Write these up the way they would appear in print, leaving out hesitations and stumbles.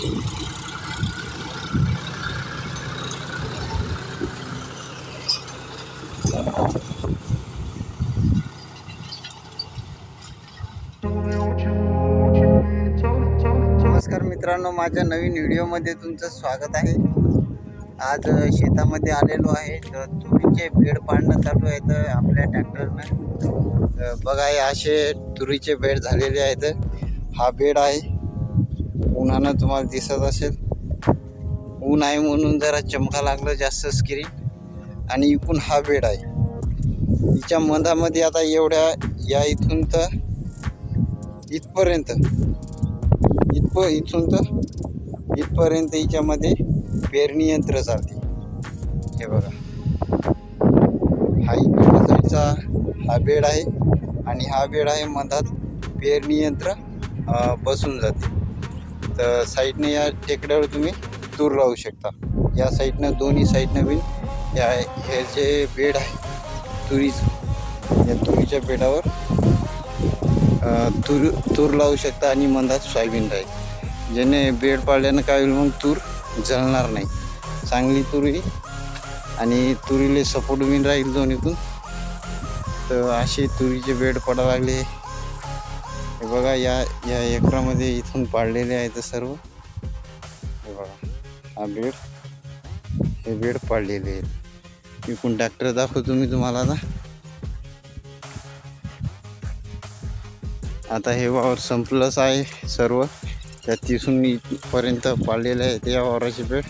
नमस्कार मित्रांनो, माझ्या नवीन व्हिडिओमध्ये तुमचं स्वागत आहे। आज शेतामध्ये आलेलो आहे, तर तुरीचे बेड पाडणं चालू आहे तर आपल्या ट्रॅक्टरनं। बघा, हे असे तुरीचे बेड झालेले आहेत। हा बेड आहे, उन्हानं तुम्हाला दिसत असेल, ऊन आहे म्हणून जरा चमका लागलं जास्त स्क्रीन। आणि इकडून हा बेड आहे, हिच्या मधामध्ये आता एवढ्या या इथून तर इथपर्यंत इथून तर इथपर्यंत हिच्यामध्ये पेरणी यंत्र चालते। हे बघा, हा इकडच्या साईडचा हा बेड आहे आणि हा बेड आहे, मधात पेरणी यंत्र बसून जाते। तर साईडने या टेकड्यावर तुम्ही तूर लावू शकता। या साईडनं दोन्ही साईडनं बी हे जे बेड आहे तुरीचं, या तुरीच्या बेडावर तूर लावू शकता आणि मधात सोयाबीन राहील। ज्याने बेड पाडल्यानं काय होईल, मग तूर जळणार नाही, चांगली तूर येईल आणि तुरीले सपोर्ट बिन राहील दोन्हीतून। तर असे तुरीचे बेड पडायला लागले। हे बघा, या एकरामध्ये इथून पाडलेले आहेत सर्व। हे बघा, हा बेड, हे बेड पाडलेले आहेत। इकडून ट्रॅक्टर दाखवतो मी तुम्हाला। आता हे वावर संपलंच आहे सर्व, त्या तिथून इथपर्यंत पाडलेले आहे या वावराचे बेड।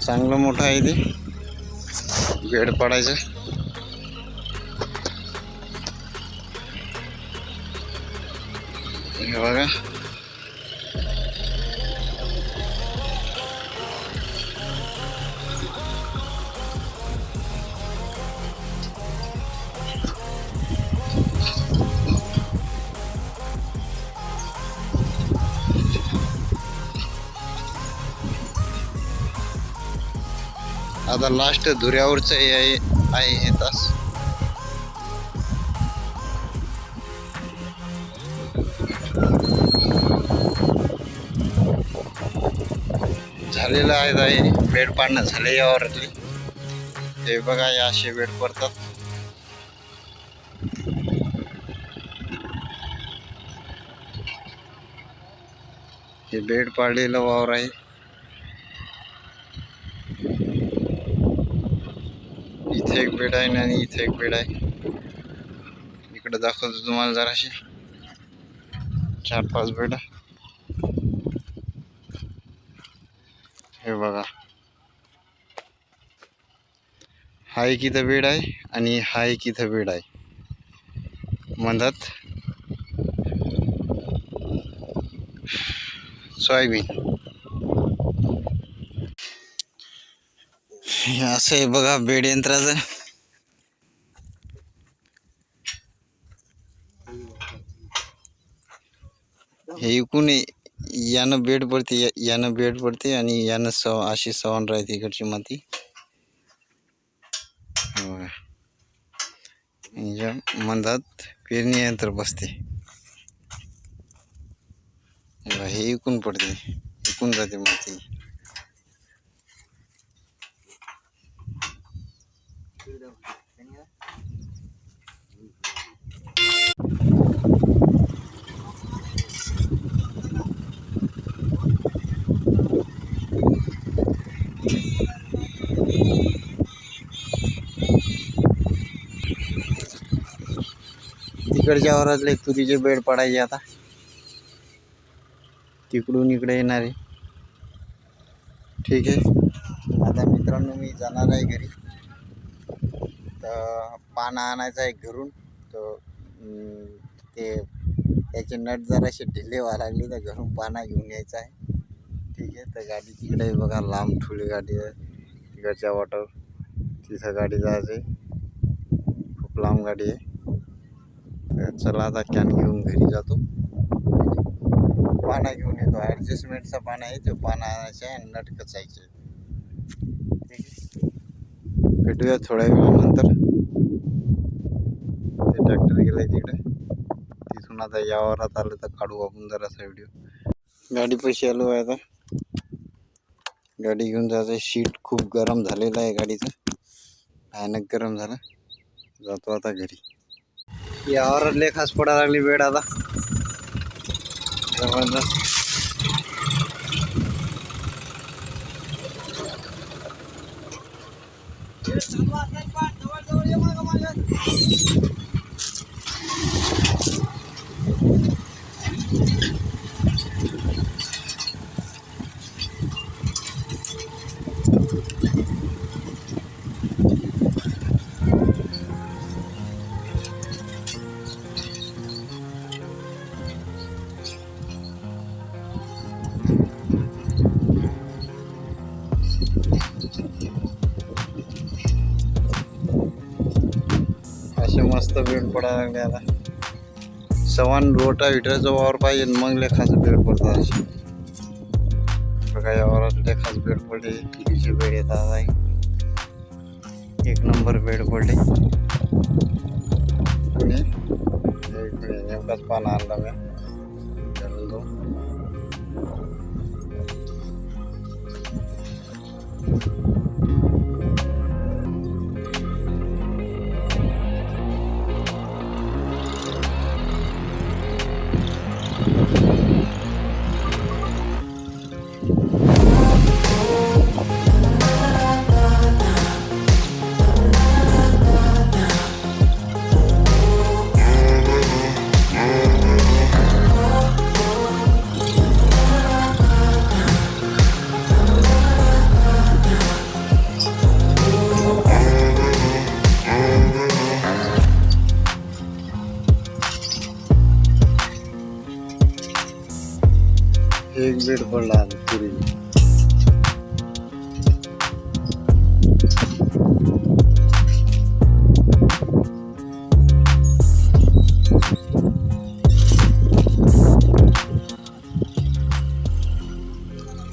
चांगलं मोठं आहे ते बेड पाडायचं। हे बघा, आता लास्ट धुऱ्यावरच आहे हे तास। झालेलं आहे बेड पाडणं झाले या वावरातली। हे बघा, या असे बेड पडतात। हे बेड पाडलेलं वावर आहे। इथे एक बेड आहे आणि इथे एक बेड आहे। इकडे दाखवतो तुम्हाला जराशी, 4-5 बेड। हे बघा, हा एक इथं बेड आहे आणि हा एक इथं बेड आहे, मधात सोयाबीन। हे असं आहे बघा बेड यंत्राचं। हे इकून यानं बेड पडते, यानं बेड पडते आणि यानं अशी सवान राहते इकडची माती। या मधात पेरणी यंत्र बसते। हे इकून पडते, इकून जाते माती। तिकडच्या वावरातले तुरीचे बेड पडायचे आता, तिकडून इकडे येणार आहे। ठीक आहे, आता मित्रांनो मी जाणार आहे घरी। तर पानं आणायचं आहे घरून, तर त्याचे नट जरासे ढिले व्हायला लागले, तर घरून पाना घेऊन यायचं आहे। ठीक आहे, तर गाडी तिकडे बघा, लांब ठुली गाडी आहे तिकडच्या वाटावर, तिथं गाडी जायचे, खूप लांब गाडी आहे। तर चला आता कॅन घेऊन घरी जातो, पाना घेऊन येतो। ॲडजस्टमेंटचा पाना आहे, तो पाना आणायचा आहे आणि नट कचायचे। ठीक आहे, भेटूया थोड्या वेळानंतर। ते ट्रॅक्टर गेलाय तिकडे. तिथून आता यावरात आलं तर काढू आपण जरासा व्हिडिओ. गाडी पैसे आलो आहे आता. गाडी घेऊन जायचं. शीट खूप गरम झालेलं आहे गाडीचं, भयानक गरम झालं. जातो आता घरी. यावरात लय खास पडायला लागली वेळ आता जबरदस्त. असे मस्त बेड पडायला लागले आता. सवान रोटाव्हेटरचा वावर पाहिजे मग लय खास बेड पडतात असे. बघा यावरात लय खास बेड पडले. कितीचे बेड येतात आहे. एक नंबर बेड पडले. नेमकाच पान आणला मी घरून तो. एक बेड पडला पुरी.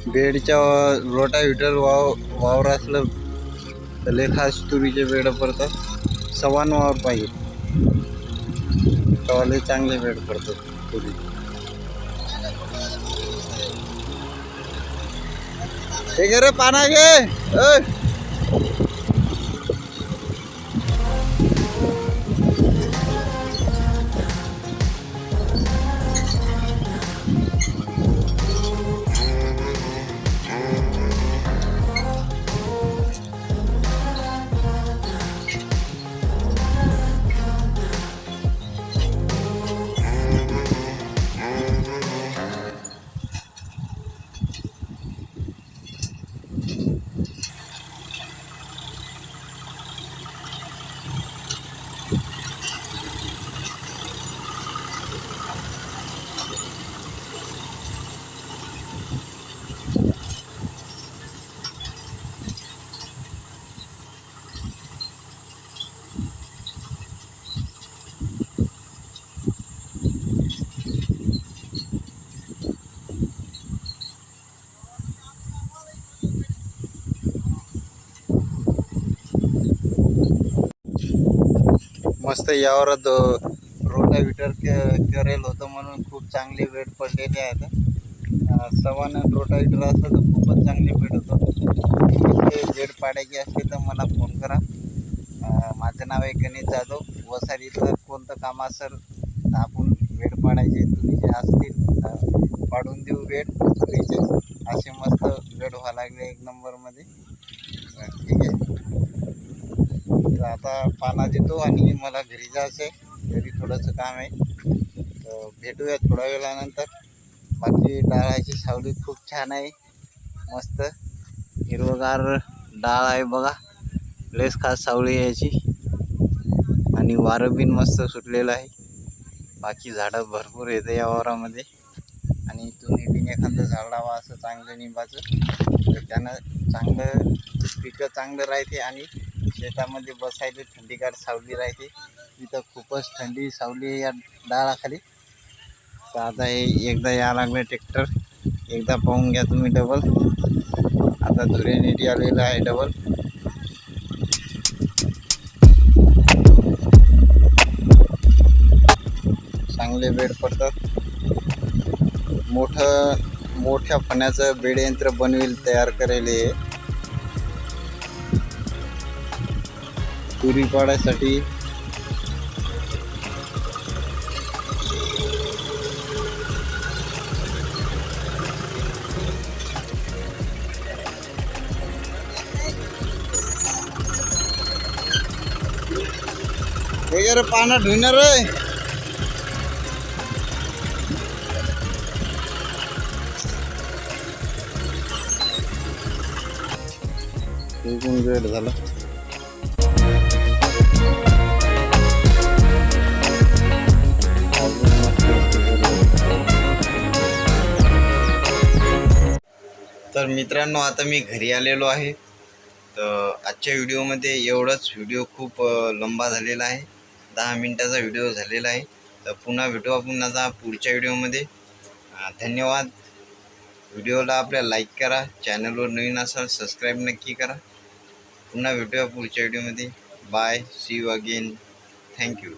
बेडच्या रोटाव्हेटर वावर असलं तर लय खास तुरीचे बेड पडतात. सवान वावर पाहिजे तेव्हा लय चांगले बेड पडतात तुरी. हे घे रे पाना घे. मस्त यावरात रोटाव्हेटर करेल होतं म्हणून खूप चांगले बेड पडलेले आहेत. सवान रोटाव्हेटर असलं तर खूपच चांगले बेड होतं. बेड पाडायचे असले तर मला फोन करा. माझं नाव आहे गणेश जाधव. वसारीचं कोणतं काम असेल तर आपण बेड पाडायचे तुम्ही जे असतील पाडून देऊ बेड तुरीचे. असे मस्त बेड व्हायला लागले एक नंबरमध्ये. ठीक आहे. तर आता पाना देतो आणि मला घरी जायचं आहे. घरी थोडंसं काम आहे तर भेटूया थोड्या वेळानंतर. बाकी डाळाची सावली खूप छान आहे. मस्त हिरवगार डाळ आहे बघा. लयच खास सावली याची आणि वारं बिन मस्त सुटलेलं आहे. बाकी झाडं भरपूर येतं या वावरामध्ये. आणि तुम्ही बिन एखादं झाड लावा असं चांगलं निंबाचं तर त्यानं चांगलं पिकं चांगलं राहते आणि शेतामध्ये बसायला थंडीगार सावली राहते. इथं खूपच थंडी सावली या डाळाखाली. तर आता हे एकदा या लागलं ट्रॅक्टर. एकदा पाहून घ्या तुम्ही डबल. आता धुरेनेटी आलेलं आहे डबल. चांगले बेड पडतात. मोठ्या फण्याचं बेड यंत्र बनवेल तयार करेल आहे. तुरी पाडायसाठी वगैरे पानं धुणार आहे. बेड झालं. तर मित्रांनो, आता मी घरी आलेलो आहे. तर आजच्या व्हिडिओमध्ये एवढंच. व्हिडिओ खूप लंबा झालेला आहे, 10 मिनिटाचा व्हिडिओ झालेला आहे. तर पुन्हा भेटू आपण आता पुढच्या व्हिडिओमध्ये. धन्यवाद. व्हिडिओला आपल्या लाईक करा, चॅनलवर नवीन असाल सबस्क्राईब नक्की करा. पुन्हा भेटूया पुढच्या व्हिडिओमध्ये. Bye, see you again. Thank you.